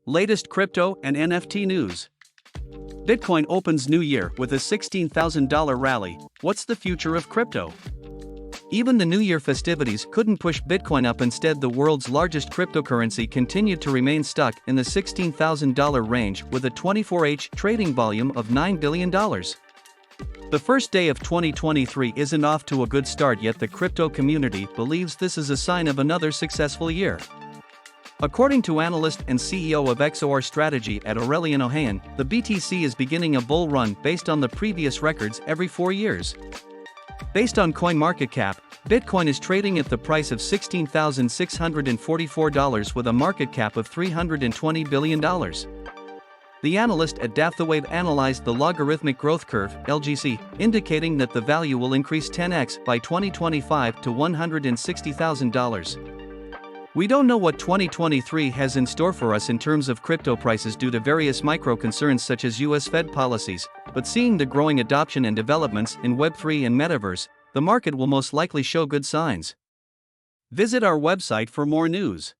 Latest crypto and NFT news. Bitcoin opens new year with a $16,000 rally. What's the future of crypto? Even the New Year festivities couldn't push Bitcoin up. Instead, the world's largest cryptocurrency continued to remain stuck in the $16,000 range with a 24H trading volume of $9 billion. The first day of 2023 isn't off to a good start yet. The crypto community believes this is a sign of another successful year. According to analyst and CEO of XOR Strategy at Aurelian Ohayon, the BTC is beginning a bull run based on the previous records every 4 years. Based on CoinMarketCap, Bitcoin is trading at the price of $16,644 with a market cap of $320 billion. The analyst at DaftTheWave analyzed the logarithmic growth curve, LGC, indicating that the value will increase 10x by 2025 to $160,000. We don't know what 2023 has in store for us in terms of crypto prices due to various micro concerns such as US Fed policies, but seeing the growing adoption and developments in Web3 and metaverse, the market will most likely show good signs. Visit our website for more news.